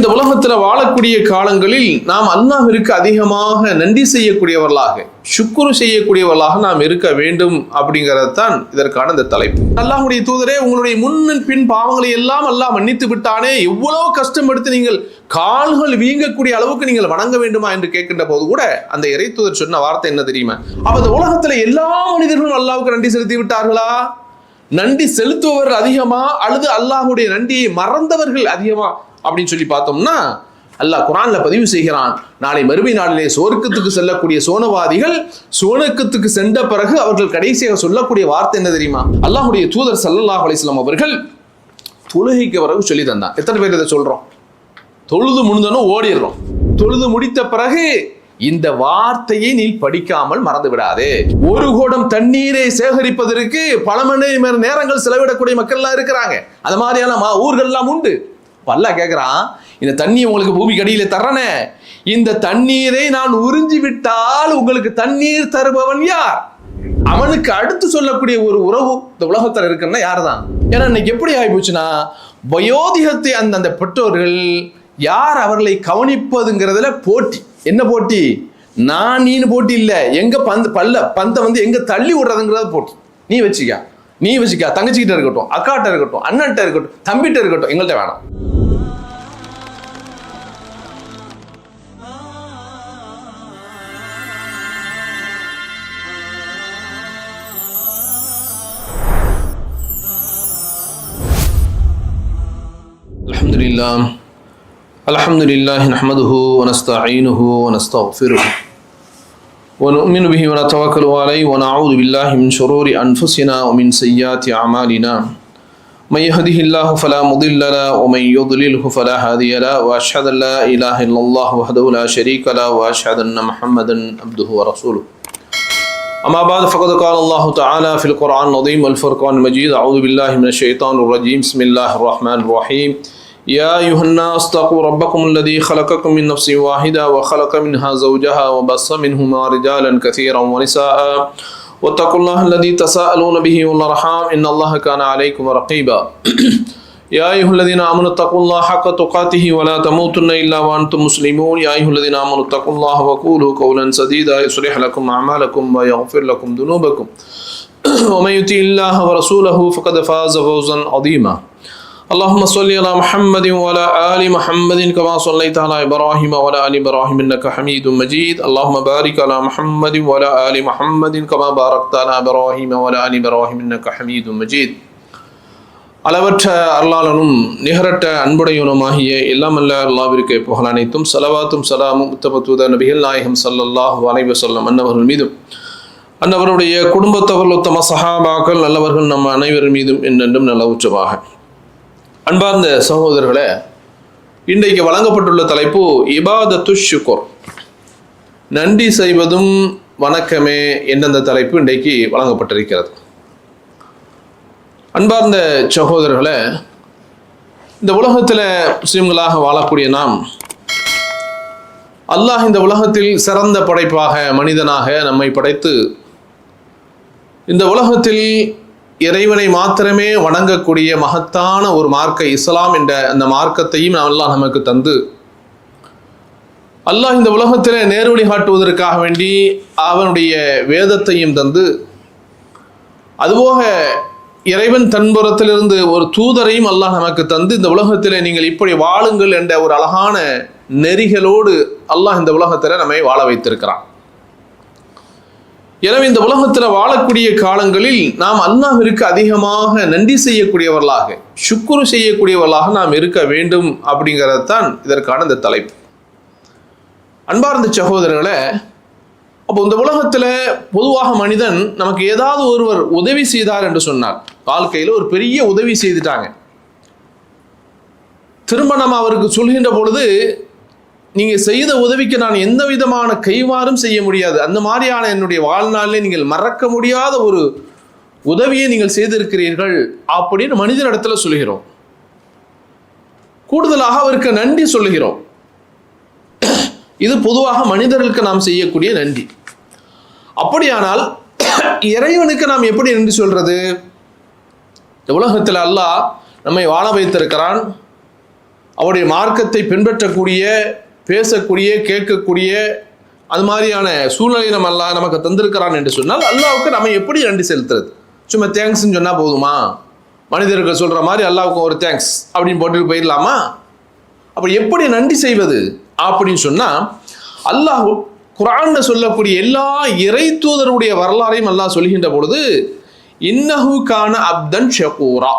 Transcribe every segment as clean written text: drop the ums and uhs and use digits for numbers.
இந்த உலகத்துல வாழக்கூடிய காலங்களில் நாம் அல்லாஹ்விற்கு அதிகமாக நன்றி செய்யக்கூடியவர்களாக, சுக்குரு செய்யக்கூடியவர்களாக நாம் இருக்க வேண்டும் அப்படிங்கிறது தான் இதற்கான இந்த தலைப்பு. அல்லாஹ்வுடைய தூதரே, உங்களுடைய முன் பின் பாவங்களை எல்லாம் அல்லாஹ் மன்னித்து விட்டானே, எவ்வளவு கஷ்டம் எடுத்து நீங்கள் கால்கள் வீங்கக்கூடிய அளவுக்கு நீங்கள் வணங்க வேண்டுமா என்று கேட்கின்ற போது கூட அந்த இறை தூதர் சொன்ன வார்த்தை என்ன தெரியுமா? அப்ப இந்த உலகத்துல எல்லா மனிதர்களும் அல்லாஹ்வுக்கு நன்றி செலுத்தி விட்டார்களா? நன்றி செலுத்துபவர்கள் அதிகமா அல்லது அல்லாஹ்வுடைய நன்றியை மறந்தவர்கள் அதிகமா அப்படின்னு சொல்லி பார்த்தோம்னா, அல்லாஹ் குர்ஆன்ல பதிவு செய்கிறான், நாளை மறுமை நாளிலே சுவர்க்கத்துக்கு செல்லக்கூடிய சோனவாதிகள் சுவர்க்கத்துக்கு சென்ற பிறகு அவர்கள் கடைசியாக சொல்லக்கூடிய வார்த்தை என்ன தெரியுமா? அல்லாஹ்வுடைய தூதர் ஸல்லல்லாஹு அலைஹி வஸல்லம் அவர்கள் தொழுகைக்கு பிறகு சொல்லி தந்தான். எத்தனை பேர் இதை சொல்றோம்? தொழுது முடிந்தனும் ஓடிடுறோம். தொழுது முடித்த பிறகு இந்த வார்த்தையை நீ படிக்காமல் மறந்து விடாதே. ஒரு குடம் தண்ணீரை சேகரிப்பதற்கு பல மணி நேரங்கள் செலவிடக்கூடிய மக்கள் எல்லாம் இருக்கிறாங்க. அது மாதிரியான ஊர்கள் எல்லாம் உண்டு. அல்லாஹ் கேட்கிறான், இந்த தண்ணி உங்களுக்கு பூமிக்கு அடியில தர்றனே, இந்த தண்ணீரை நான் உறிஞ்சி விட்டால் உங்களுக்கு தண்ணீர் தருபவன் யார்? அவனுக்கு அடுத்து சொல்லக்கூடிய ஒரு உறவு இந்த உலகத்தில் இருக்குன்னா யார் தான்? ஏன்னா இன்னைக்கு எப்படி ஆகிப்போச்சுன்னா, வயோதிகத்தை அந்த பெற்றோர்கள் யார் அவர்களை கவனிப்பதுங்கிறதுல போட்டி. என்ன போட்டி? நான் நீனு போட்டி இல்லை, எங்க பந்தை வந்து எங்க தள்ளி விடுறதுங்கிறத போட்டி. நீ வச்சுக்கா, தங்கச்சிக்கிட்ட இருக்கட்டும், அக்காட்ட இருக்கட்டும், அண்ணன்ட்ட இருக்கட்டும், தம்பிட்ட இருக்கட்டும், எங்கள்கிட்ட வேணாம். அல்ஹம்துலில்லாஹ் நஹ்மதுஹு வ நஸ்தஈனுஹு வ நஸ்தக்ஃபிருஹு வ நு'மினு பிஹி வ நதவக்கலு அலைஹி வ நஅஊது பில்லாஹி மின் ஷுரூரி அன்ஃபுஸினா வ மின் ஸய்யிஆத்தி அமாலினா மை யஹ்திஹில்லாஹு ஃபலா முதில்ல லஹு வ மை யுضللஹு ஃபலா ஹாதிய லஹு வ அஷ்ஹது அல்லா இலாஹா இல்லல்லாஹ் வஹ்தஹு லா ஷரீக லஹு வ அஷ்ஹது அன்ன முஹம்மதன் அப்துஹு வ ரசூலுஹு. அம்மா பஅத் ஃபகத் கால அல்லாஹு தஆலா ஃபில் குர்ஆனில் அஸீம் வல் ஃபுர்கானில் மஜீத். அஊது பில்லாஹி மினஷ் ஷைத்தானிர் ரஜீம். பிஸ்மில்லாஹிர் ரஹ்மானிர் ரஹீம். يا أيها الناس اتقوا ربكم الذي خلقكم من نفس واحدة وخلق منها زوجها وبث منهما رجالا كثيرا ونساء واتقوا الله الذي تساءلون به والأرحام إن الله كان عليكم رقيبا. يا أيها الذين آمنوا اتقوا الله حق تقاته ولا تموتن إلا وأنتم مسلمون. يا أيها الذين آمنوا اتقوا الله وقولوا قولا سديدا يصلح لكم أعمالكم ويغفر لكم ذنوبكم ومن يطع الله ورسوله فقد فاز فوزا عظيما. اللهم صل على محمد وعلى آل محمد كما صليت على إبراهيم وعلى آل إبراهيم إنك حميد مجيد. اللهم بارك على محمد وعلى آل محمد كما باركت على إبراهيم وعلى آل إبراهيم إنك حميد مجيد. அளவற்ற அருளாளனும் நிகரற்ற அன்புடையவனுமாகிய எல்லாமல்ல அல்லாஹ்விற்கு புகழ் அனைத்தும் ஸலவாத்தும் ஸலாமும் உத்தம நபிகள் நாயகம் ஸல்லல்லாஹு அலைஹி வஸல்லம் அன்னவர்கள் மீதும் அன்னவருடைய குடும்பத்தவர்கள் உத்தம சஹாபாக்கள் நல்லவர்கள் நம் அனைவர் மீதும் என்றென்றும் நல்ல உச்சமாக. அன்பார்ந்த சகோதரர்களே, இன்றைக்கு வழங்கப்பட்டுள்ள தலைப்பு இபாதத்து ஷுக்ர், நன்றி செய்வதும் வணக்கமே என்ற தலைப்பு இன்றைக்கு வழங்கப்பட்டிருக்கிறது. அன்பார்ந்த சகோதரர்களே, இந்த உலகத்தில் முஸ்லிம்களாக வாழக்கூடிய நாம், அல்லாஹ் இந்த உலகத்தில் சிறந்த படைப்பாக மனிதனாக நம்மை படைத்து இந்த உலகத்தில் இறைவனை மாத்திரமே வணங்கக்கூடிய மகத்தான ஒரு மார்க்க இஸ்லாம் என்ற அந்த மார்க்கத்தையும் அல்லாஹ் நமக்கு தந்து, அல்லாஹ் இந்த உலகத்தில் நேர்வழி காட்டுவதற்காக வேண்டி அவனுடைய வேதத்தையும் தந்து, அதுபோக இறைவன் தன்புறத்திலிருந்து ஒரு தூதரையும் அல்லாஹ் நமக்கு தந்து, இந்த உலகத்தில் நீங்கள் இப்படி வாழுங்கள் என்ற ஒரு அழகான நெறிகளோடு அல்லாஹ் இந்த உலகத்தில் நம்மை வாழ வைத்திருக்கிறான். எனவே இந்த உலகத்தில் வாழக்கூடிய காலங்களில் நாம் அல்லாஹ்விற்கு அதிகமாக நன்றி செய்யக்கூடியவர்களாக, சுக்குரு செய்யக்கூடியவர்களாக நாம் இருக்க வேண்டும் அப்படிங்கிறது தான் இதற்கான இந்த தலைப்பு. அன்பார்ந்த சகோதரர்களே, அப்போ இந்த உலகத்தில் பொதுவாக மனிதன் நமக்கு ஏதாவது ஒருவர் உதவி செய்தார் என்று சொன்னார், வாழ்க்கையில் ஒரு பெரிய உதவி செய்துட்டாங்க, திரும்ப நம்ம அவருக்கு சொல்கின்ற பொழுது, நீங்கள் செய்த உதவிக்கு நான் எந்த விதமான கைமாறும் செய்ய முடியாது, அந்த மாதிரியான என்னுடைய வாழ்நாளில் நீங்கள் மறக்க முடியாத ஒரு உதவியை நீங்கள் செய்திருக்கிறீர்கள் அப்படின்னு மனிதனிடத்தில் சொல்கிறோம். கூடுதலாக அவருக்கு நன்றி சொல்லுகிறோம். இது பொதுவாக மனிதர்களுக்கு நாம் செய்யக்கூடிய நன்றி. அப்படியானால் இறைவனுக்கு நாம் எப்படி நன்றி சொல்றது? இந்த உலகத்தில் அல்லாஹ் நம்மை வாழ வைத்திருக்கிறான், அவருடைய மார்க்கத்தை பின்பற்றக்கூடிய, பேசக்கூடிய, கேட்கக்கூடிய அது மாதிரியான சூழ்நிலை நமக்கு தந்திருக்கிறான் என்று சொன்னால் அல்லாஹ்வுக்கு நம்ம எப்படி நன்றி செலுத்துறது? சும்மா தேங்க்ஸ்ன்னு சொன்னால் போதுமா? மனிதர்கள் சொல்கிற மாதிரி அல்லாஹ்வுக்கு ஒரு தேங்க்ஸ் அப்படின்னு போட்டுட்டு போயிடலாமா? அப்போ எப்படி நன்றி செய்வது அப்படின்னு சொன்னால், அல்லாஹ் குர்ஆன்ல சொல்லக்கூடிய எல்லா இறை தூதருடைய வரலாறையும் அல்லாஹ் சொல்கின்ற பொழுது இன்னஹு கான அப்தன் ஷகூரா,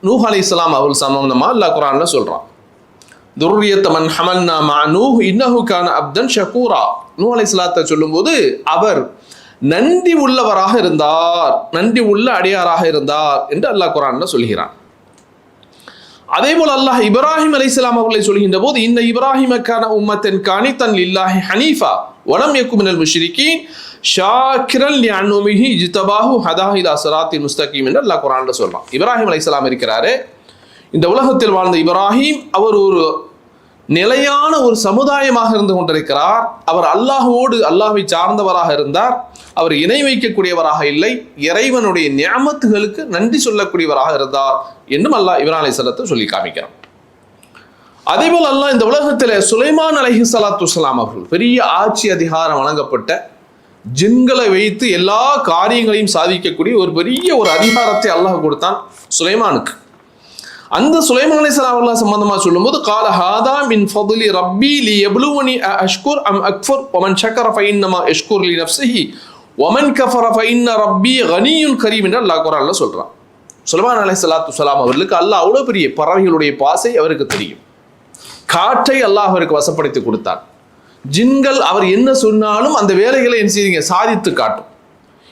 நூஹ் அலைஹிஸ்ஸலாம் அவர்கள் சம்பந்தமாக அல்லாஹ் குர்ஆன்ல சொல்கிறான். துர்ரியத்த மன் ஹமல்னா மா நூஹ் இன்னஹு கான அப்தன் ஷகூரா. நூஹ் அலைஹிஸ்ஸலாத்தை சொல்லும்போது அவர் நன்றி உள்ளவராக இருந்தார், நன்றி உள்ள அடியாராக இருந்தார் என்று அல்லாஹ் குர்ஆன்ல சொல்கிறான். அதே போல் அல்லாஹ் இப்ராஹிம் அலைஹிஸ்ஸலாம் அவர்களை சொல்கின்ற போது இன்ன இப்ராஹிம கான உம்மத்தன் கானிதன் லில்லாஹி ஹனீஃபா வலம் யகு மினல் முஷ்ரிகீன் ஷாக்கிரன் லிஅன்உமிஹி இஜ்தபாஹு ஹதாக இலா ஸிராத்தின் முஸ்தகீம் என்று அல்லாஹ் குர்ஆன்ல சொல்றான். இப்ராஹிம் அலைஹிஸ்ஸலாம் இருக்கிறாரு, இந்த உலகத்தில் வாழ்ந்த இப்ராஹிம் அவர் ஒரு நிலையான ஒரு சமுதாயமாக இருந்து கொண்டிருக்கிறார். அவர் அல்லாஹ்வோடு, அல்லாஹ்வை சார்ந்தவராக இருந்தார். அவர் இணை வைக்கக்கூடியவராக இல்லை, இறைவனுடைய நிஅமத்துகளுக்கு நன்றி சொல்லக்கூடியவராக இருந்தார் என்றும் அல்லாஹ் இப்ராஹிம் அலைஹிஸ்ஸலாத்தை சொல்லி காமிக்கிறான். அதேபோல் அல்லாஹ் இந்த உலகத்தில் சுலைமான் அலைஹிஸ்ஸலாத்து வஸ்ஸலாம் அவர்கள் பெரிய ஆட்சி அதிகாரம் வழங்கப்பட்ட, ஜின்களை வைத்து எல்லா காரியங்களையும் சாதிக்கக்கூடிய ஒரு பெரிய ஒரு அதிகாரத்தை அல்லாஹ் கொடுத்தான் சுலைமானுக்கு. அந்த சுலைமான் அலைஹிஸ்ஸலாம் அவர்கள் சம்பந்தமாக சொல்லும்போது கால ஹாதா மின் ஃபதுலி ரப்பி லியப்லுவனி அஷ்குர் அம் அக்ஃபுர் வமன் ஷக்கர ஃபஇன்னமா யஷ்குர் லினஃப்ஸிஹி வமன் கஃபர ஃபஇன்ன ரப்பி கனியுன் கரீம் என்று அல்லாஹ் குர்ஆன்ல சொல்றான். சுலைமான் அலைஹிஸ்ஸலாத்து வஸ்ஸலாம் அவர்களுக்கு அல்லாஹ் அவ்வளோ பெரிய பறவைகளுடைய பாசை அவருக்கு தெரியும். காற்றை அல்லாஹ் அவருக்கு வசப்படுத்தி கொடுத்தான். ஜின்கள் அவர் என்ன சொன்னாலும் அந்த வேலைகளை என்ன செய்யுங்க சாதித்து காட்டும்.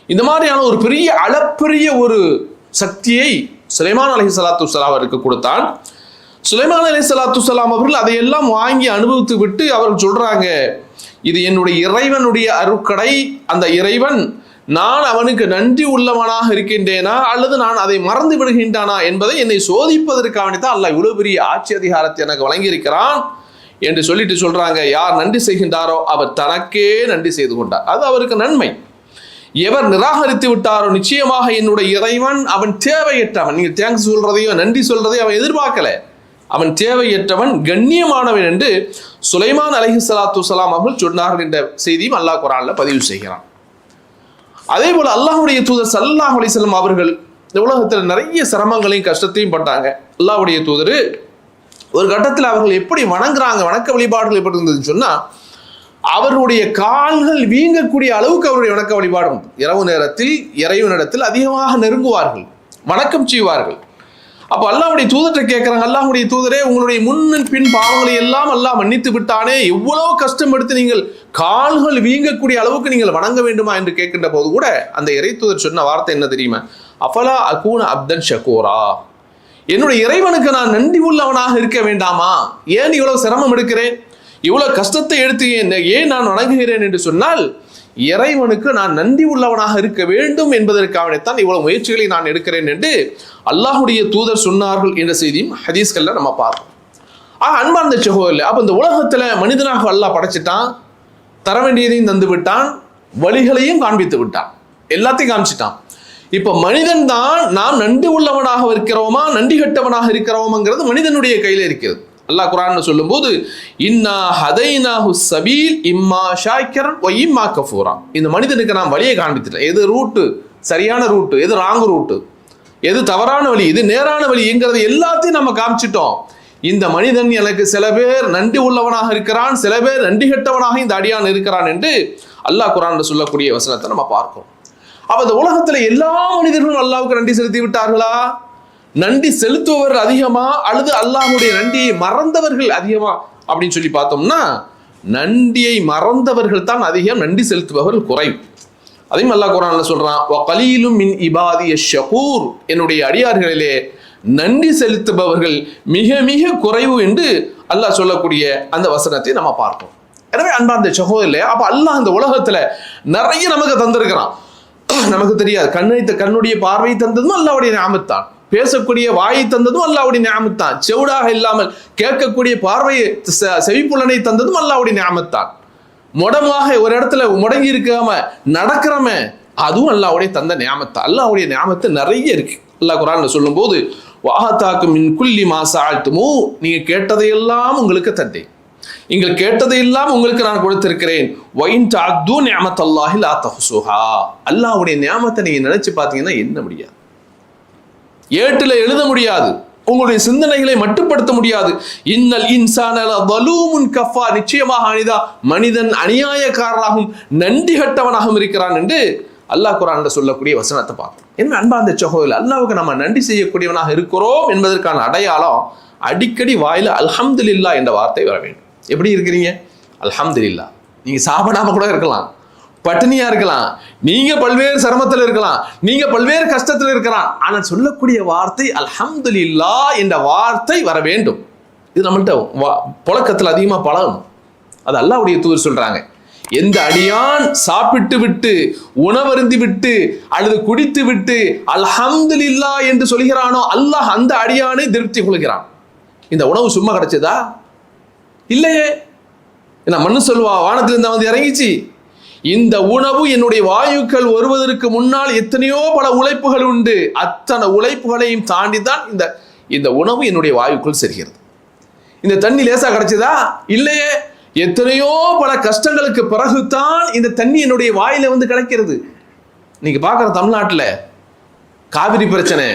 இந்த மாதிரியான ஒரு பெரிய அளப்பெரிய ஒரு சக்தியை சுலைமான் அலைஹிஸ்ஸலாத்து வஸ்ஸலாம் அவருக்கு கொடுத்தான். சுலைமான் அலைஹிஸ்ஸலாத்து வஸ்ஸலாம் அவர்கள் அதையெல்லாம் வாங்கி அனுபவித்து விட்டு அவர்கள் சொல்றாங்க, இது என்னுடைய இறைவனுடைய அருட்கடை, அந்த இறைவன் நான் அவனுக்கு நன்றி உள்ளவனாக இருக்கின்றேனா அல்லது நான் அதை மறந்து விடுகின்றானா என்பதை என்னை சோதிப்பதற்காகத்தான் அல்லாஹ் இவ்வளவு பெரிய ஆட்சி அதிகாரத்தை எனக்கு வழங்கியிருக்கிறான் என்று சொல்லிட்டு சொல்றாங்க. யார் நன்றி செய்கின்றாரோ அவர் தனக்கே நன்றி செய்து கொண்டார், அது அவருக்கு நன்மை. எவர் நிராகரித்து விட்டாரோ நிச்சயமாக என்னுடைய இறைவன் அவன் தேவையற்றவன். நீங்க தேங்க்ஸ் சொல்றதையோ நன்றி சொல்றதையோ அவன் எதிர்பார்க்கல, அவன் தேவையற்றவன், கண்ணியமானவன் என்று சுலைமான் அலைஹிஸ்ஸலாத்து வஸ்ஸலாம் அவர்கள் சொன்னார்கள் என்ற செய்தியும் அல்லாஹ் குர்ஆன்ல பதிவு செய்கிறான். அதே போல அல்லாஹ்வுடைய தூதர் ஸல்லல்லாஹு அலைஹி வஸல்லம் அவர்கள் இந்த உலகத்தில் நிறைய சிரமங்களையும் கஷ்டத்தையும் பட்டாங்க. அல்லாஹ்வுடைய தூதர் ஒரு கட்டத்தில் அவர்கள் எப்படி வணங்குறாங்க, வணக்க வழிபாடுகள் எப்படி இருந்ததுன்னு சொன்னா, அவருடைய கால்கள் வீங்கக்கூடிய அளவுக்கு அவருடைய வணக்க வழிபாடு உண்டு. இரவு நேரத்தில் இறைவனிடத்தில் அதிகமாக நெருங்குவார்கள், வணக்கம் செய்வார்கள். அப்போ அல்லாஹ்வுடைய தூதர்கிட்ட கேட்குறாங்க, அல்லாஹ்வுடைய தூதரே உங்களுடைய முன் பின் பாவங்களை எல்லாம் அல்லாஹ் மன்னித்து விட்டானே, எவ்வளவு கஷ்டம் எடுத்து நீங்கள் கால்கள் வீங்கக்கூடிய அளவுக்கு நீங்கள் வணங்க வேண்டுமா என்று கேட்கின்ற போது கூட அந்த இறை தூதர் சொன்ன வார்த்தை என்ன தெரியுமா? அஃபலா அகூன அப்தன் ஷகூரா, என்னுடைய இறைவனுக்கு நான் நன்றி உள்ளவனாக இருக்க வேண்டாமா? ஏன் இவ்வளவு சிரமம் எடுக்கிறேன், இவ்வளவு கஷ்டத்தை எடுத்து ஏன் நான் வணங்குகிறேன் என்று சொன்னால், இறைவனுக்கு நான் நன்றி உள்ளவனாக இருக்க வேண்டும் என்பதற்காகத்தான் இவ்வளவு முயற்சிகளை நான் எடுக்கிறேன் என்று அல்லாஹ்வுடைய தூதர் சொன்னார்கள் என்ற செய்தியும் ஹதீஸ்கள்ல நம்ம பார்ப்போம். அன்பார்ந்த சகோதரர்களே, அப்ப இந்த உலகத்துல மனிதனாக அல்லாஹ் படைச்சிட்டான், தர வேண்டியதையும் தந்து விட்டான், வழிகளையும் காண்பித்து விட்டான், எல்லாத்தையும் காமிச்சிட்டான். இப்ப மனிதன் தான் நாம் நன்றி உள்ளவனாக இருக்கிறோமா நன்றி கட்டவனாக இருக்கிறோமாங்கிறது மனிதனுடைய கையில இருக்கிறது. அல்லாஹ் குர்ஆன்ல சொல்லும்போது இன்னா ஹதைனாஹு ஸபீல் இம்மா ஷாக்கிரன் வ இம்மா கஃபூரா, இந்த மனிதனுக்கு நாம் வழியை காண்பித்துட்டோம். எது ரூட்டு சரியான ரூட்டு, எது ராங் ரூட்டு, எது தவறான வழி, எது நேரான வழிங்கிறது எல்லாத்தையும் நம்ம காமிச்சிட்டோம். இந்த மனிதன் எனக்கு சில பேர் நன்றி உள்ளவனாக இருக்கிறான், சில பேர் நன்றி கெட்டவனாக இந்த அடியான் இருக்கிறான் என்று அல்லாஹ் குர்ஆன்ல சொல்லக்கூடிய வசனத்தை நம்ம பார்க்கிறோம். அப்ப இந்த உலகத்துல எல்லா மனிதர்களும் அல்லாஹ்வுக்கு நன்றி செலுத்தி விட்டார்களா? நன்றி செலுத்துபவர்கள் அதிகமா அல்லது அல்லாஹ்வுடைய நன்றியை மறந்தவர்கள் அதிகமா அப்படின்னு சொல்லி பார்த்தோம்னா, நன்றியை மறந்தவர்கள் தான் அதிகம், நன்றி செலுத்துபவர்கள் குறைவு. அதையும் அல்லாஹ் குர்ஆன்ல சொல்றான், வ கலீலும் மின் இபாதியஷ் ஷகூர், என்னுடைய அடியார்களிலே நன்றி செலுத்துபவர்கள் மிக மிக குறைவு என்று அல்லாஹ் சொல்லக்கூடிய அந்த வசனத்தை நம்ம பார்ப்போம். எனவே அன்பார்ந்த சகோதரர்களே, அப்ப அல்லாஹ் இந்த உலகத்துல நிறைய நமக்கு தந்திருக்கிறான். நமக்கு தெரியாது, கண்ணுடைய பார்வை தந்ததும் அல்லாஹ்வுடைய நிஅமத்தான், பேசக்கூடிய வாயை தந்ததும் அல்லாஹ்வுடைய நிஅமத்தான், செவிடாக இல்லாமல் கேட்கக்கூடிய பார்வையை செவிப்புலனை தந்ததும் அல்லாஹ்வுடைய நிஅமத்தான், முடமாக ஒரு இடத்துல முடங்கி இருக்காம நடக்கிறோமே அதுவும் அல்லாஹ்வுடைய தந்த நிஅமத்தான். அல்லாஹ்வுடைய நிஅமத்து நிறைய இருக்கு. அல்லாஹ் குர்ஆன்ல சொல்லும்போது வஆதாக்கும் மின் குல்லி மா சஅல்துமு, நீங்க கேட்டதையெல்லாம் உங்களுக்கு தந்தேன், நீங்கள் கேட்டதையெல்லாம் உங்களுக்கு நான் கொடுத்திருக்கிறேன். வைன் தஅது நிஅமத்தல்லாஹி லா தஹ்சுஹா, அல்லாஹ்வுடைய நியாமத்தை நீங்க நினைச்சு பார்த்தீங்கன்னா என்ன முடியாது, ஏட்டுல எழுத முடியாது, உங்களுடைய சிந்தனைகளை மட்டுப்படுத்த முடியாது. இன்னல் இன்சான லதலூமுன் கஃபா, நிச்சயமாக மனிதன் அநியாயக்காரனாகவும் நன்றி கட்டவனாகவும் இருக்கிறான் என்று அல்லாஹ் குர்ஆன்ல சொல்லக்கூடிய வசனத்தை பார்க்கிறோம். என்ன அன்பார்ந்த சகோதரர்களே, அல்லாஹ்வுக்கு நம்ம நன்றி செய்யக்கூடியவனாக இருக்கிறோம் என்பதற்கான அடையாளம் அடிக்கடி வாயில அல்ஹம்துலில்லாஹ் என்ற வார்த்தை வர வேண்டும். எப்படி இருக்கிறீங்க? அல்ஹம்துலில்லாஹ். நீங்க சாப்பிடாம கூட இருக்கலாம், பட்டினியா இருக்கலாம், நீங்க பல்வேறு சிரமத்தில் இருக்கலாம், நீங்க பல்வேறு கஷ்டத்தில் இருக்கலாம், ஆனால் சொல்லக்கூடிய வார்த்தை அல்ஹம்துலில்லாஹ் என்ற வார்த்தை வர வேண்டும். இது நம்மள்ட்ட புழக்கத்தில் அதிகமா பழகணும். அது அல்லாஹ்வுடைய தூதர் சொல்றாங்க, எந்த அடியான் சாப்பிட்டு விட்டு உணவருந்தி விட்டு அல்லது குடித்து விட்டு அல்ஹம்துலில்லாஹ் என்று சொல்கிறானோ அல்லாஹ் அந்த அடியானை திருப்தி கொள்கிறான். இந்த உணவு சும்மா கிடைச்சதா? இல்லையே. என்ன மண்ணு சொல்வா வானத்திலிருந்து வந்து இறங்கிச்சு? இந்த உணவு என்னுடைய வாயுக்கள் வருவதற்கு முன்னால் எத்தனையோ பல உழைப்புகள் உண்டு, அத்தனை உழைப்புகளையும் தாண்டி தான் இந்த உணவு என்னுடைய வாயுக்குள் செல்கிறது. இந்த தண்ணி லேசா கிடைச்சதா? இல்லையே. எத்தனையோ பல கஷ்டங்களுக்கு பிறகுதான் இந்த தண்ணி என்னுடைய வாயில வந்து கிடைக்கிறது. நீங்க பார்க்குற தமிழ்நாட்டில் காவிரி பிரச்சனை,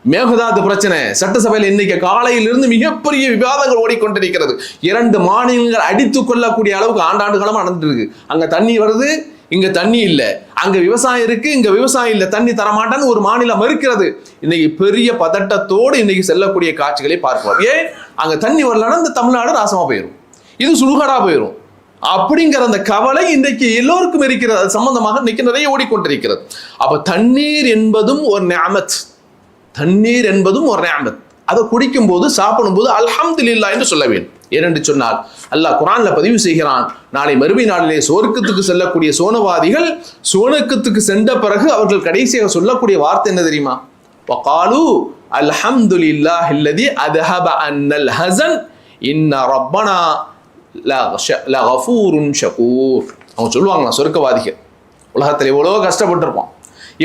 மேகதாது பிரச்சனை, சட்டசபையில் இன்னைக்கு காலையிலிருந்து மிகப்பெரிய விவாதங்கள் ஓடிக்கொண்டிருக்கிறது. 2 மாநிலங்கள் அடித்துக் கொள்ளக்கூடிய அளவுக்கு ஆண்டாண்டு காலமாக நடந்துட்டு இருக்கு. அங்க தண்ணி வருது, இங்க தண்ணி இல்லை, அங்க விவசாயம் இருக்கு, இங்க விவசாயம் இல்லை, தண்ணி தரமாட்டான்னு ஒரு மாநிலம் மறுக்கிறது. இன்னைக்கு பெரிய பதட்டத்தோடு இன்னைக்கு செல்லக்கூடிய காட்சிகளை பார்க்கிறோம். ஏன்? அங்க தண்ணி வரலன்னா இந்த தமிழ்நாடு நாசமா போயிடும், இது சுடுகாடா போயிடும் அப்படிங்கிற அந்த கவலை இன்றைக்கு எல்லோருக்கும் இருக்கிறது. அது சம்பந்தமாக இன்னைக்கு நிறைய ஓடிக்கொண்டிருக்கிறது. அப்ப தண்ணீர் என்பதும் ஒரு நிஅமத், தண்ணீர் என்பதும் ஒரு நிஅமத். அதை குடிக்கும் போது சாப்பிடும் போது அல்ஹம்துலில்லாஹ் என்று சொல்ல வேண்டும். ஏனென்று சொன்னால் அல்லாஹ் குர்ஆன்ல பதிவு செய்கிறான், நாளை மறுமை நாளிலே சுவர்க்கத்துக்கு செல்லக்கூடிய சோனவாதிகள் சோனக்கத்துக்கு சென்ற பிறகு அவர்கள் கடைசியாக சொல்லக்கூடிய வார்த்தை என்ன தெரியுமா? வகாலு அல்ஹம்துலில்லாஹில்லதி அதஹப அன்னல் ஹஸன் இன்ன ரப்பனா லகஃபூருன் ஷகூர். அவங்க சொல்லுவாங்களா சொர்க்கவாதிகள், உலகத்தில் எவ்வளோ கஷ்டப்பட்டிருப்போம்,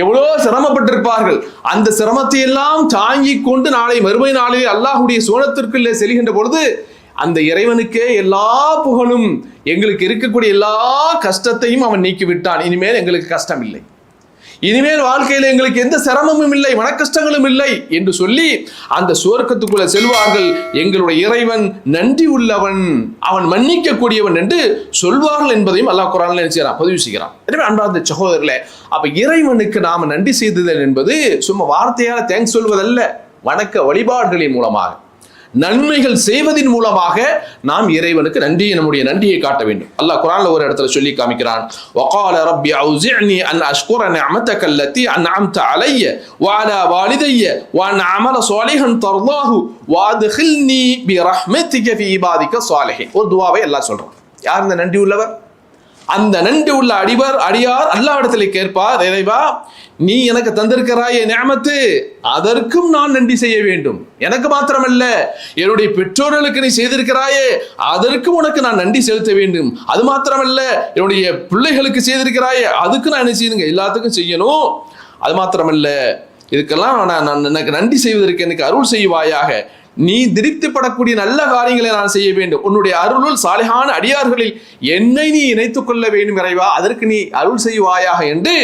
எவ்வளோ சிரமப்பட்டிருப்பார்கள், அந்த சிரமத்தை எல்லாம் தாங்கி கொண்டு நாளை மறுமை நாளில் அல்லாஹ்வுடைய சோனத்திற்குள்ளே செல்கின்ற பொழுது அந்த இறைவனுக்கே எல்லா புகழும், எங்களுக்கு இருக்கக்கூடிய எல்லா கஷ்டத்தையும் அவன் நீக்கி விட்டான், இனிமேல் எங்களுக்கு கஷ்டம் இல்லை, இனிமேல் வாழ்க்கையில் எங்களுக்கு எந்த சிரமமும் இல்லை, மனக்கஷ்டங்களும் இல்லை என்று சொல்லி அந்த சுவர்க்கத்துக்குள்ள செல்வார்கள். எங்களுடைய இறைவன் நன்றி உள்ளவன், அவன் மன்னிக்க கூடியவன் என்று சொல்வார்கள் என்பதையும் அல்லாஹ் குர்ஆன்ல நினைச்சான் பதிவு செய்கிறான். எனவே அன்பார்ந்த சகோதரர்களே, அப்ப இறைவனுக்கு நாம நன்றி செய்தல் என்பது சும்மா வார்த்தையால தேங்க்ஸ் சொல்வதல்ல, வணக்க வழிபாடுகளின் மூலமாக நன்மைகள் செய்வதின் மூலமாக நாம் இறைவனுக்கு நம்முடைய நன்றியை காட்ட வேண்டும். அல்லாஹ் குர்ஆன்ல ஒரு இடத்துல சொல்லி காமிக்கிறான், வகால ரப்பி அவுஸிஅனி அன் அஷ்குர நிஅமதக அல்லதி அன்அம்த அலைய வஅலா வாலிதைய வஅன் அமல ஸாலிஹன் தர்தாஹு வஅத்கில்னி பிரஹ்மதிக ஃபீ இபாதிக ஸாலிஹின். ஒரு துஆவை அல்லாஹ் சொல்றான். யார் இந்த நன்றி உள்ளவர்? அந்த நன்றி உள்ள அடியார் அல்லாஹ்விடத்தில் கேட்பார், இறைவா நீ எனக்கு தந்திருக்கிறாயே நிஅமத்து, அதற்கும் நான் நன்றி செய்ய வேண்டும். எனக்கு மாத்திரமல்ல, என்னுடைய பெற்றோர்களுக்கு நீ செய்திருக்கிறாயே அதற்கும் உனக்கு நான் நன்றி செலுத்த வேண்டும். அது மாத்திரமல்ல, என்னுடைய பிள்ளைகளுக்கு செய்திருக்கிறாயே அதுக்கு நான் என்ன செய்யுங்க, எல்லாத்துக்கும் செய்யணும். அது மாத்திரமல்ல, இதுக்கெல்லாம் நான் எனக்கு நன்றி செய்வதற்கு எனக்கு அருள் செய்வாயாக, நீ திருப்திப்படக்கூடிய நல்ல காரியங்களை நான் செய்ய வேண்டும். உன்னுடைய அருளுள் சாலிஹான அடியார்களில் என்னை நீ இணைத்துக் கொள்ள வேண்டும் இறைவா, அதற்கு நீ அருள் செய்வாயாக என்று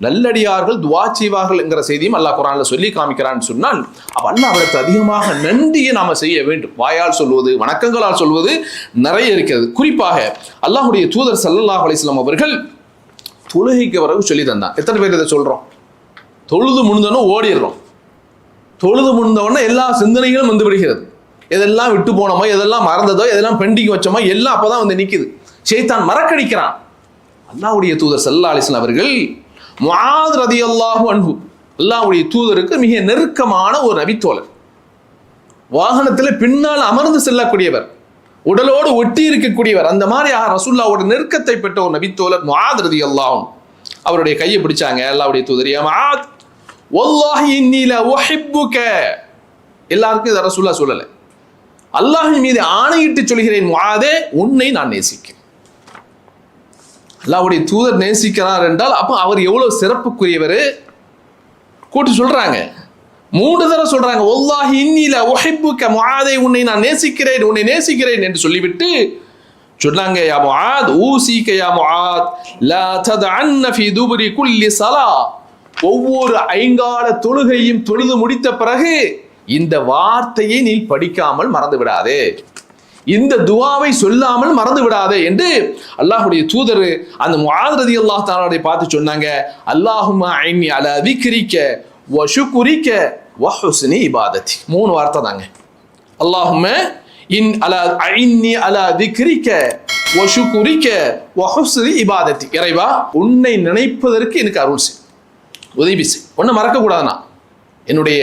நல்லடியார்கள் துஆ செய்வார்கள் என்கிற செய்தியும் அல்லாஹ் குர்ஆன்ல சொல்லி காமிக்கிறான்னு சொன்னால், அப்ப அல்லாஹ்விடத்து அதிகமாக நன்றியை நாம செய்ய வேண்டும். வாயால் சொல்வது, வணக்கங்களால் சொல்வது நிறைய இருக்கிறது. குறிப்பாக அல்லாஹ்வுடைய தூதர் ஸல்லல்லாஹு அலைஹி வஸல்லம் அவர்கள் தொழுகைக்கு பிறகு சொல்லி தந்தான். எத்தனை பேர் இதை சொல்றோம்? தொழுது முடிந்தோன்னு ஓடிடுறோம். தொழுது முடிந்தவொடனே எல்லா சிந்தனைகளும் வந்து விடுகிறது. எதெல்லாம் விட்டு போனோமோ, எதெல்லாம் மறந்ததோ, எதெல்லாம் பெண்டிங் வச்சோமோ எல்லாம் அப்பதான் வந்து நிக்குது. ஷைத்தான் மறக்கடிக்கிறான். அல்லாஹ்வுடைய தூதர் ஸல்லல்லாஹு அலைஹி வஸல்லம் அவர்கள் முஆத் ரலியல்லாஹு அன்ஹு, அல்லாஹ்வுடைய தூதருக்கு மிக நெருக்கமான ஒரு நபித்தோழர், வாகனத்தில் பின்னால் அமர்ந்து செல்லக்கூடியவர், உடலோடு ஒட்டி இருக்கக்கூடியவர், அந்த மாதிரி ரசூலுல்லாஹ்வோட நெருக்கத்தை பெற்ற ஒரு நபித்தோழர் முஆத் ரலியல்லாஹு அன்ஹு. அவருடைய கையை பிடிச்சாங்க. அல்லாஹ்வுடைய தூதர், யா முஆத் வல்லாஹி இன்னி லா உஹிப்புக, எல்லாருக்கும் இதை ரசூலுல்லாஹ் சொல்லலை, அல்லாஹ்வின் மீது ஆணையிட்டு சொல்கிறேன் முஆதே, உன்னை நான் நேசிக்கிறேன். அல்லாஹ்வுடைய தூதர் நேசிக்கிறார் என்றால் அப்போ அவர் எவ்வளவு சிறப்புக்குரியவர் கூட்டு சொல்றாங்க. 3 தடவை சொல்றாங்க, வல்லாஹி இன்னி லா உஹிப்புக முஆதை, உன்னை நான் நேசிக்கிறேன், உன்னை நேசிக்கிறேன் என்று சொல்லிவிட்டு சொன்னாங்க, யா முஆத் ஊசிக யா முஆத் லா ததஅன்ன ஃபீ துபரி குல்லி ஸலா, ஒவ்வொரு ஐங்கால தொழுகையும் தொழுது முடித்த பிறகு இந்த வார்த்தையை நீ படிக்காமல் மறந்து விடாதே, இந்த துஆவை சொல்லாமல் மறந்து விடாதே என்று அல்லாஹ்வுடைய தூதர் அந்த முஆத் ரலியல்லாஹு தஆலாவை பார்த்து சொன்னாங்க, அல்லாஹும்ம ஐன்னி அலா திக்ரிக வ ஷுக்ரிக வ ஹுஸ்னி இபாதத்தி. 3 வார்த்தை தாங்க. அல்லாஹும்ம ஐன்னி அலா திக்ரிக வ ஷுக்ரிக வ ஹுஸ்னி இபாதத்தி. இறைவா, உன்னை நினைப்பதற்கு எனக்கு அருள் செய், உதவி செய். உன்னை மறக்க கூடாதுனா, என்னுடைய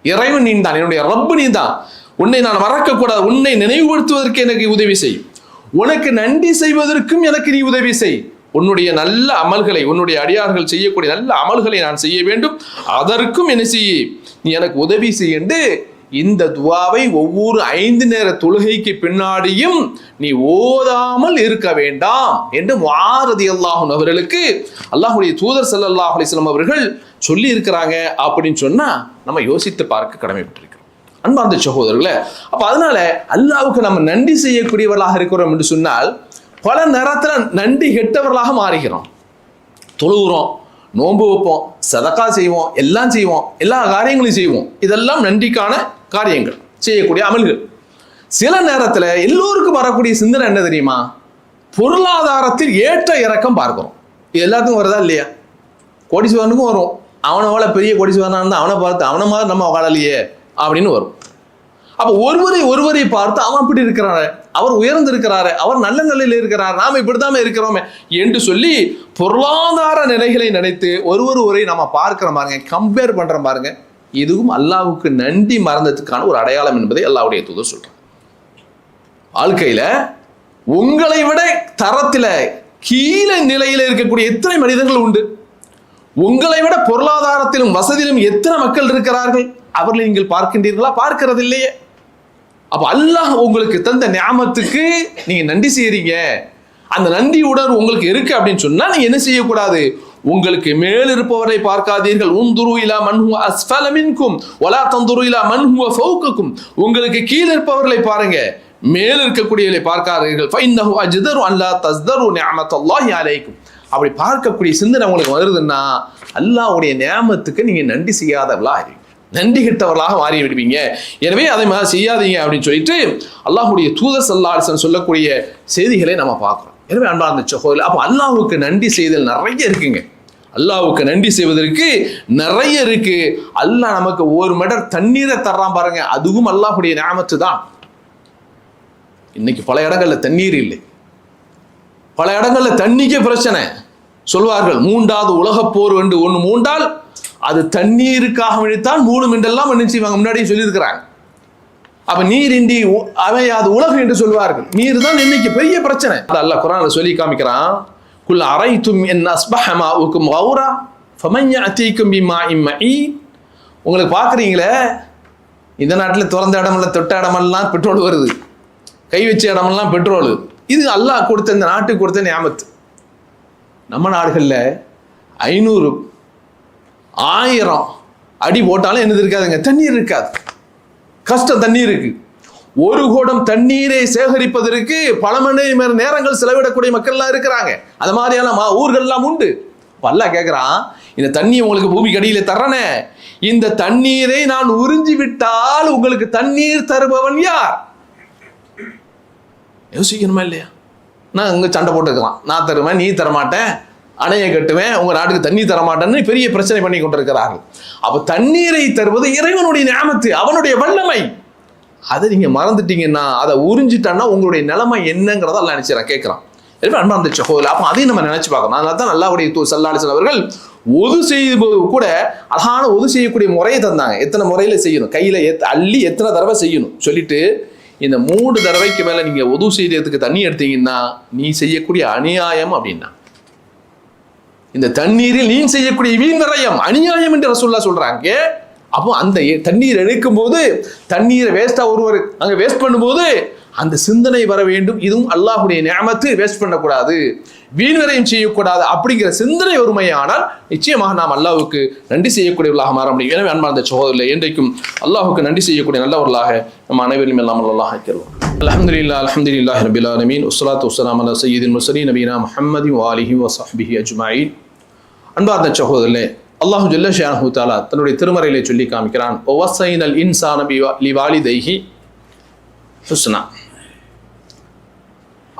இறைவன் நீ தான், என்னுடைய ரப்பு நீ தான், உன்னை நான் மறக்க கூடாது, உன்னை நினைவுபடுத்துவதற்கு எனக்கு உதவி செய், உனக்கு நன்றி செய்வதற்கும் எனக்கு நீ உதவி செய், உன்னுடைய நல்ல அமல்களை, உன்னுடைய அடியார்கள் செய்யக்கூடிய நல்ல அமல்களை நான் செய்ய வேண்டும், அதற்கும் என்ன செய்ய, நீ எனக்கு உதவி செய் என்று இந்த துஆவை ஒவ்வொரு 5 நேர தொழுகைக்கு பின்னாடியும் நீ ஓதாமல் இருக்க வேண்டாம் என்று முஆத் ரலியல்லாஹு அன்ஹு அவர்களுக்கு அல்லாஹ்வுடைய தூதர் ஸல்லல்லாஹு அலைஹி வஸல்லம் அவர்கள் சொல்லி இருக்கிறாங்க. அப்படின்னு சொன்னா நம்ம யோசித்து பார்க்க கடமைப்பட்டிருக்கிறோம். அன்பார்ந்த சகோதரர்களே, அப்ப அதனால அல்லாஹ்வுக்கு நம்ம நன்றி செய்யக்கூடியவர்களாக இருக்கிறோம் என்று சொன்னால் பல நேரத்துல நன்றி கெட்டவர்களாக மாறுகிறோம். தொழுகிறோம், நோன்பு வைப்போம், சதக்கா செய்வோம், எல்லாம் செய்வோம், எல்லா காரியங்களையும் செய்வோம், இதெல்லாம் நன்றிக்கான காரியங்கள், செய்யக்கூடிய அமல்கள். சில நேரத்தில் எல்லோருக்கும் வரக்கூடிய சிந்தனை என்ன தெரியுமா? பொருளாதாரத்தில் ஏற்ற இறக்கம் பார்க்கிறோம். இது எல்லாத்துக்கும் வருதா இல்லையா? கோடீஸ்வரனுக்கும் வரும், அவனோட பெரிய கோடீஸ்வரனா இருந்தா அவனை பார்த்து அவனை மாதிரி நம்ம வாழலையே அப்படின்னு வரும். அப்ப ஒருவரை பார்த்து அவன் அப்படி இருக்கிறாரு, அவர் உயர்ந்து இருக்கிறாரு, அவர் நல்ல நிலையில் இருக்கிறார், நாம இப்படித்தாம இருக்கிறோமே என்று சொல்லி பொருளாதார நிலைகளை நினைத்து ஒருவரை நம்ம பார்க்கிற பாருங்க, கம்பேர் பண்ற பாருங்க. இதுவும் அல்லாஹ்வுக்கு நன்றி மறந்ததுக்கான ஒரு அடையாளம் என்பதை அல்லாஹ்வுடைய தூதர் சொல்றார். வாழ்க்கையில உங்களை விட தரத்தில கீழே நிலையில இருக்கக்கூடிய எத்தனை மனிதர்கள் உண்டு? உங்களை விட பொருளாதாரத்திலும் வசதியிலும் எத்தனை மக்கள் இருக்கிறார்கள்? அவர்களை நீங்கள் பார்க்கின்றீர்களா? பார்க்கிறது இல்லையே. அப்ப அல்லாஹ் உங்களுக்கு தந்த நியாமத்துக்கு நீங்க நன்றி செய்யறீங்க, அந்த நன்றி உணர்வு உங்களுக்கு இருக்கு அப்படின்னு சொன்னா நீங்க என்ன செய்யக்கூடாது? உங்களுக்கு மேல் இருப்பவரை பார்க்காதீர்கள். உந்துரு இலா மன் ஹுவ அஸ்ஃபல மின்கும் வலா தந்துரு இலா மன் ஹுவ ஃபௌகக்கும். உங்களுக்கு கீழே இருப்பவர்களை பாருங்க, மேல் இருக்கக்கூடியவர்களை பார்க்காதீர்கள். ஃபஇன்னஹு அஜ்தரு அன் லா தஸ்தரு நிஅமத்தல்லாஹி அலைக்கும். அப்படி பார்க்கக்கூடிய சிந்தனை உங்களுக்கு வருதுன்னா அல்லாஹ்வுடைய நியாமத்துக்கு நீங்க நன்றி செய்யாதவர்களா ஆகிறீங்க, நன்றி கெட்டவர்களாக மாறி விடுவீங்க. எனவே அதை மாதிரி செய்யாதீங்க அப்படின்னு சொல்லிட்டு அல்லாஹ்வுடைய தூதர் ஸல்லல்லாஹு அலைஹி வஸல்லம் சொல்லக்கூடிய செய்திகளை நம்ம பார்க்கிறோம். எனவே அன்பார்ந்த சகோதரர்களே, அப்போ அல்லாஹ்வுக்கு நன்றி செய்தல் நிறைய இருக்குங்க. அல்லாஹ்வுக்கு நன்றி செய்வதற்கு நிறைய இருக்கு. அல்லாஹ் நமக்கு 1 மடர் தண்ணீரை தர்றான் பாருங்க, அதுவும் அல்லாஹ்வுடைய நியாமத்து தான். இன்னைக்கு பல இடங்கள்ல தண்ணீர் இல்லை, பல இடங்கள்ல தண்ணிக்கே பிரச்சனை. சொல்வார்கள் 3வது உலகப் போர் என்று ஒன்று மூண்டால் அது தண்ணீருக்காக விழித்தான் மூணும் என்றெல்லாம் நினைச்சுவாங்க, முன்னாடியே சொல்லியிருக்கிறாங்க. அப்ப நீர் இன்றி அமையாது உலகம் என்று சொல்வார்கள். நீர் தான் இன்னைக்கு பெரிய பிரச்சனை. அல்லாஹ் குர்ஆன்ல சொல்லி காமிக்கிறான், குல் அரைத்தும் இன் அஸ்பஹ மாஉக்கும் கௌரா ஃபமன் யஅதீக்கும் பிமாஇன் மஈன். உங்களுக்கு பார்க்குறீங்களே, இந்த நாட்டில் திறந்த இடமல்ல, தொட்ட இடமெல்லாம் பெட்ரோல் வருது, கை வச்ச இடமெல்லாம் பெட்ரோல். இது அல்லாஹ் கொடுத்த, இந்த நாட்டுக்கு கொடுத்த நியாமத்து. நம்ம நாடுகளில் 500 1000 அடி போட்டாலும் என்னது இருக்காதுங்க, தண்ணீர் இருக்காது. கஷ்டம், தண்ணீர் இருக்கு. 1 குடம் தண்ணீரை சேகரிப்பதற்கு பல மணி நேரங்கள் செலவிடக்கூடிய மக்கள்லாம் இருக்கிறாங்க. அது மாதிரியான ஊர்கள்லாம் உண்டு. அல்லாஹ் கேட்குறான், இந்த தண்ணி உங்களுக்கு பூமிக்கு அடியில் தர்றனே, இந்த தண்ணீரை நான் உறிஞ்சி விட்டால் உங்களுக்கு தண்ணீர் தருபவன் யார்? யோசிக்கணுமா இல்லையா? நான் இங்கே சண்டை போட்டுக்கலாம், நான் தருவேன், நீ தரமாட்டேன், அணையை கட்டுவேன், உங்க நாட்டுக்கு தண்ணி தரமாட்டேன்னு பெரிய பிரச்சனை பண்ணி கொண்டிருக்கிறார்கள். அப்ப தண்ணீரை தருவது இறைவனுடைய நியாமத்து, அவனுடைய வல்லமை. அதை நீங்க மறந்துட்டீங்கன்னா, அதை உறிஞ்சிட்டான்னா உங்களுடைய நிலைமை என்னங்கிறத எல்லாம் நினைச்சு கேட்கிறான். அன்பார்ந்த சகோதரர்களே, அப்போ அதையும் நம்ம நினைச்சு பார்க்கணும். அதனால தான் அல்லாஹ்வுடைய தூதர் ஸல்லல்லாஹு அலைஹி வஸல்லம் அவர்கள் ஒது செய்யும்போது கூட அழகான ஒது செய்யக்கூடிய முறையை தந்தாங்க. எத்தனை முறையில செய்யணும், கையில அள்ளி எத்தனை தடவை செய்யணும் சொல்லிட்டு, இந்த 3 தடவைக்கு மேல நீங்க ஒது செய்யறதுக்கு தண்ணி எடுத்தீங்கன்னா நீ செய்யக்கூடிய அநியாயம் அப்படின்னா, இந்த தண்ணீரில் நீ செய்யக்கூடிய வீண் விரயம் அநியாயம் என்று ரசூலுல்லாஹ் சொல்றாங்க. அப்போ அந்த தண்ணீர் எடுக்கும் போது தண்ணீரை வேஸ்டா ஒருவர் அங்க வேஸ்ட் பண்ணும்போது அந்த சிந்தனை வர வேண்டும், இதுவும் அல்லாஹ்வுடைய நியாமத்து, வேஸ்ட் பண்ணக்கூடாது. வீண்வரையும் செய்யக்கூடாது அப்படிங்கிற சிந்தனை ஒருமையானால் நிச்சயமாக நாம் அல்லாஹ்வுக்கு நன்றி செய்யக்கூடியவர்களாக மாற முடியும். எனவே அன்பார்ந்த சகோதரர்களே, என்றைக்கும் அல்லாஹ்வுக்கு நன்றி செய்யக்கூடிய நல்லவர்களாக நம்ம அனைவரும் எல்லாம் அல்லாஹ் ஆக்கிடுவோம். அல்ஹம்துலில்லாஹி ரப்பில் ஆலமீன் வஸ்ஸலாத்து வஸ்ஸலாமு அலா சய்யிதில் முர்ஸலீன் நபியினா முஹம்மதின் வ ஆலிஹி வ ஸஹ்பிஹி அஜ்மஈன். அன்பார்ந்த சகோதரர்களே, அல்லாஹ் ஜல்ல ஷானஹு தஆலா தன்னுடைய திருமறையிலே சொல்லி காமிக்கிறான், வஸைனல் இன்சான லிவாலிதைஹி ஹுஸ்னா.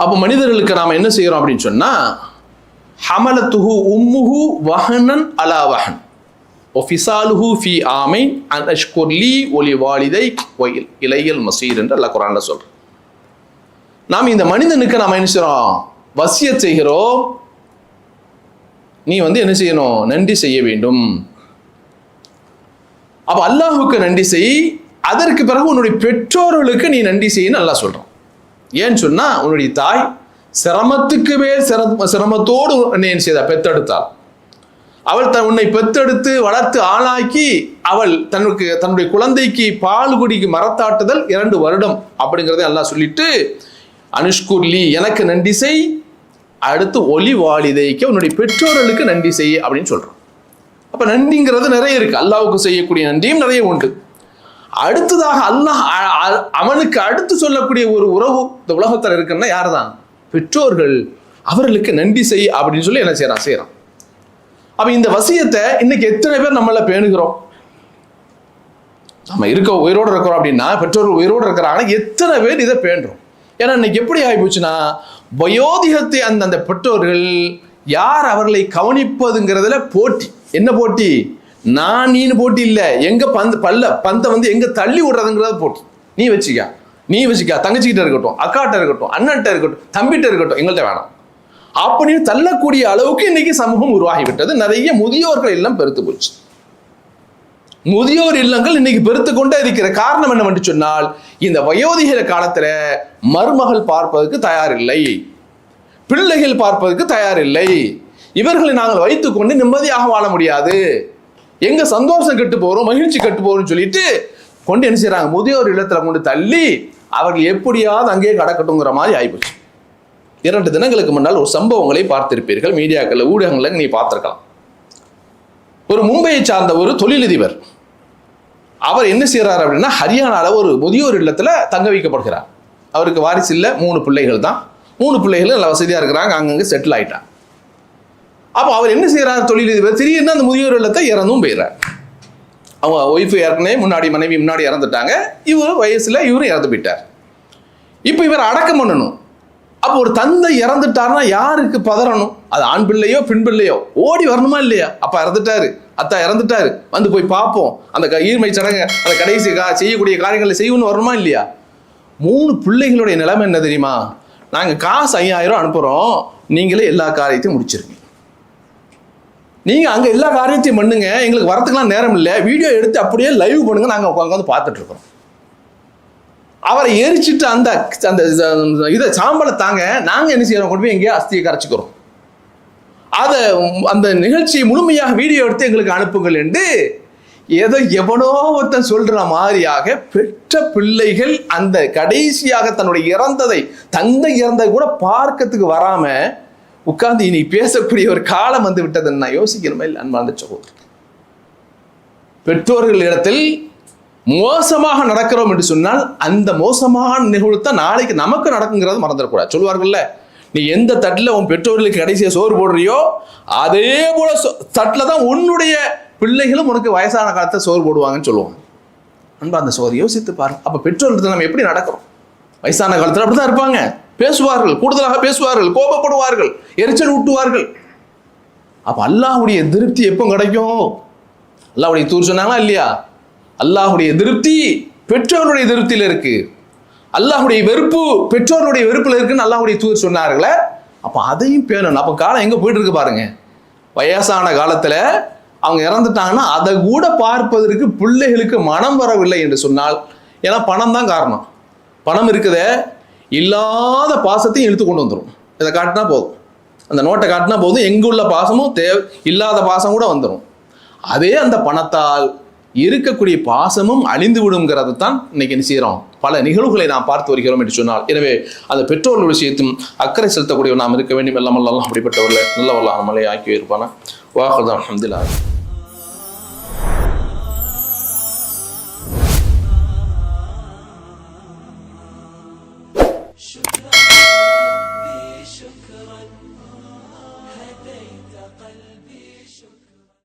அப்போ மனிதர்களுக்கு நாம் என்ன செய்கிறோம் அப்படின்னு சொன்னா, ஹமலத்துஹு உம்முஹு வஹனன் அலா வஹன் ஒஃபிசாலுஹு ஃபி ஆமைன் அன் அஷ்குர் லீ ஒலி வாலிதைக் வ இலையல் மசீர் என்று அல்லாஹ் குர்ஆன்ல சொல்றோம். நாம் இந்த மனிதனுக்கு நாம் என்ன செய்கிறோம், வசியத் செய்கிறோம், நீ என்ன செய்யணும், நன்றி செய்ய வேண்டும். அப்ப அல்லாஹ்வுக்கு நன்றி செய், அதற்கு பிறகு உன்னுடைய பெற்றோர்களுக்கு நீ நன்றி செய்யன்னு அல்லாஹ் சொல்றான். ஏன்னு சொன்னா, உன்னுடைய தாய் சிரமத்துக்கு மேல் சிரமத்தோடு என்ன செய்தா, பெத்தெடுத்தாள். அவள் உன்னை பெத்தெடுத்து வளர்த்து ஆளாக்கி அவள் தன்னுடைய குழந்தைக்கு பால் குடிக்கு மரத்தாட்டுதல் 2 வருடம் அப்படிங்கிறத அல்லாஹ் சொல்லிட்டு, அனுஷ்குர்லி எனக்கு நன்றி செய், அடுத்து ஒலி வாலிதைக்கு உன்னுடைய பெற்றோர்களுக்கு நன்றி செய் அப்படின்னு சொல்றான். அப்ப நன்றிங்கிறது நிறைய இருக்கு, அல்லாஹ்வுக்கு செய்யக்கூடிய நன்றியும் நிறைய உண்டு. அடுத்ததாக அல்லாஹ் அவனுக்கு அடுத்து சொல்லக்கூடிய ஒரு உறவு இந்த உலகத்தில் இருக்குன்னா யார் தான், பெற்றோர்கள். அவர்களுக்கு நன்றி செய் அப்படின்னு சொல்லி என்ன செய்யறான். அப்ப இந்த வசியத்தை இன்னைக்கு எத்தனை பேர் நம்மள பேணுகிறோம்? நம்ம உயிரோடு இருக்கிறோம் அப்படின்னா, பெற்றோர்கள் உயிரோடு இருக்கிறாங்கன்னா எத்தனை பேர் இதை பேணுறோம்? ஏன்னா இன்னைக்கு எப்படி ஆகிப்போச்சுன்னா, வயோதிகத்தை அந்த பெற்றோர்கள் யார் அவர்களை கவனிப்பதுங்கிறதுல போட்டி. என்ன போட்டி? நான் நீனு போட்டி இல்லை, எங்க பந்தை எங்க தள்ளி விடுறதுங்கிறத போட்டி. நீ வச்சுக்கா, தங்கச்சிக்கிட்ட இருக்கட்டும், அக்காட்ட இருக்கட்டும், அண்ணன்ட்ட இருக்கட்டும், தம்பிட்ட இருக்கட்டும், எங்கள்கிட்ட வேணாம் அப்படின்னு தள்ளக்கூடிய அளவுக்கு இன்னைக்கு சமூகம் உருவாகிவிட்டது. நிறைய முதியோர்கள் எல்லாம் பெருத்து போச்சு. முதியோர் இல்லங்கள் இன்னைக்கு பெருத்து கொண்டே இருக்கிற காரணம் என்னவென்று சொன்னால், இந்த வயோதிக காலத்துல மருமகள் பார்ப்பதற்கு தயாரில்லை, பிள்ளைகள் பார்ப்பதற்கு தயாரில்லை. இவர்களை நாங்கள் வைத்துக்கொண்டு நிம்மதியாக வாழ முடியாது, எங்க சந்தோஷம் கெட்டு போறோம், மகிழ்ச்சி கெட்டு போறோம் சொல்லிட்டு கொண்டு என்ன செய்யறாங்க, முதியோர் இல்லத்துல கொண்டு தள்ளி அவர்கள் எப்படியாவது அங்கேயே கடக்கட்டுங்கிற மாதிரி ஆயிப்போச்சு. 2 தினங்களுக்கு முன்னால் ஒரு சம்பவங்களை பார்த்திருப்பீர்கள், மீடியாக்கள் ஊடகங்களை நீ பார்த்திருக்கலாம். ஒரு மும்பையை சார்ந்த ஒரு தொழிலதிபர், அவர் என்ன செய்யறாரு அப்படின்னா, ஹரியானால ஒரு முதியோர் இல்லத்துல தங்க வைக்கப்படுகிறார். அவருக்கு வாரிசு இல்லை, 3 பிள்ளைகள் தான். 3 பிள்ளைகள் நல்ல வசதியா இருக்கிறாங்க, அங்கங்க செட்டில் ஆயிட்டாங்க. அப்போ அவர் என்ன செய்யறாரு, தொழிலதிபர் திடீர்னு அந்த முதியோர் இல்லத்தை இறந்தும் போயிடுறார். அவங்க ஒய்ஃபு ஏற்கனவே மனைவி முன்னாடி இறந்துட்டாங்க, இவர் வயசுல இவரும் இறந்து போயிட்டார். இப்போ இவர் அடக்கம் பண்ணணும். அப்போ ஒரு தந்தை இறந்துட்டாருன்னா யாருக்கு பதறணும்? அது ஆண் பிள்ளையோ பெண் பிள்ளையோ ஓடி வரணுமா இல்லையா? அப்பா இறந்துட்டாரு, அத்தா இறந்துட்டாரு, போய் பார்ப்போம், அந்த ஈர்மை சடங்கு, அந்த கடைசி செய்யக்கூடிய காரியங்களை செய்யணும்னு வரணுமா இல்லையா? 3 பிள்ளைகளுடைய நிலைமை என்ன தெரியுமா? நாங்கள் காசு 5000 அனுப்புகிறோம், நீங்களே எல்லா காரியத்தையும் முடிச்சிருங்க, நீங்கள் அங்கே எல்லா காரியத்தையும் பண்ணுங்க, எங்களுக்கு வரத்துக்கெல்லாம் நேரம் இல்லை, வீடியோ எடுத்து அப்படியே லைவ் பண்ணுங்க, நாங்கள் உட்காந்து பார்த்துட்டு இருக்கிறோம். அவரை எரிச்சிட்டு அந்த இதை சாம்பலை தாங்க நாங்கள் என்ன செய்யறோம், கொண்டு போய் எங்கேயோ அஸ்தியை கரைச்சிக்கிறோம். அதை அந்த நிகழ்ச்சியை முழுமையாக வீடியோ எடுத்து எங்களுக்கு அனுப்புங்கள் என்று எவனோ ஒருத்தன் சொல்ற மாதிரியாக பெற்ற பிள்ளைகள் அந்த கடைசியாக தன்னுடைய தந்தை இறந்ததை கூட பார்க்கறதுக்கு வராம உட்கார்ந்து இனி பேசக்கூடிய ஒரு காலம் வந்து விட்டதுன்னு நான் யோசிக்கணுமே இல்லை? அன்பார்ந்த சகோதரர், பெற்றோர்கள் இடத்தில் மோசமாக நடக்கிறோம் என்று சொன்னால் அந்த மோசமான நிகழ்வுத்தான் நாளைக்கு நமக்கு நடக்குங்கிறது மறந்துடக்கூடாது. சொல்லுவார்கள்ல, நீ எந்த தட்டில் உன் பெற்றோர்களுக்கு கடைசியாக சோறு போடுறியோ அதே போல தட்டில் தான் உன்னுடைய பிள்ளைகளும் உனக்கு வயசான காலத்தை சோறு போடுவாங்கன்னு சொல்லுவாங்க. அன்பா அந்த சோறு யோசித்து பாருங்க. அப்போ பெற்றோர்கள் நம்ம எப்படி நடக்கிறோம்? வயசான காலத்தில் அப்படிதான் இருப்பாங்க, பேசுவார்கள், கூடுதலாக பேசுவார்கள், கோபப்படுவார்கள், எரிச்சல் ஊட்டுவார்கள். அப்போ அல்லாஹ்வுடைய திருப்தி எப்போ கிடைக்கும்? அல்லாஹ்வுடைய தூர் சொன்னாங்களா இல்லையா? அல்லாஹ்வுடைய திருப்தி பெற்றோருடைய திருப்தியில் இருக்கு, அல்லாஹ்வுடைய வெறுப்பு பெற்றோருடைய வெறுப்புல இருக்குன்னு அல்லாஹ்வுடைய தூர் சொன்னார்களே. அப்போ அதையும் பேணணும். அப்போ காலம் எங்கே போயிட்டு இருக்கு பாருங்க. வயசான காலத்தில் அவங்க இறந்துட்டாங்கன்னா அதை கூட பார்ப்பதற்கு பிள்ளைகளுக்கு மனம் வரவில்லை என்று சொன்னால், ஏன்னா பணம் தான் காரணம். பணம் இருக்குதே, இல்லாத பாசத்தையும் இழுத்து கொண்டு வந்துடும். இதை காட்டினா போதும், அந்த நோட்டை காட்டினா போதும், எங்குள்ள பாசமும் இல்லாத பாசம் கூட வந்துடும். அதே அந்த பணத்தால் இருக்கக்கூடிய பாசமும் அழிந்து விடுங்கிறது தான் இன்னைக்கு என்ன செய்யறோம், பல நிகழ்வுகளை நாம் பார்த்து வருகிறோம் என்று சொன்னால், எனவே அந்த பெற்றோர்கள் விஷயத்தும் அக்கறை செலுத்தக்கூடிய நாம் இருக்க வேண்டும். எல்லாம் அப்படிப்பட்டவர்களை நல்ல நம்மளே ஆக்கி இருப்பானா. வாஹதான் அல்ஹம்துலில்லாஹ்.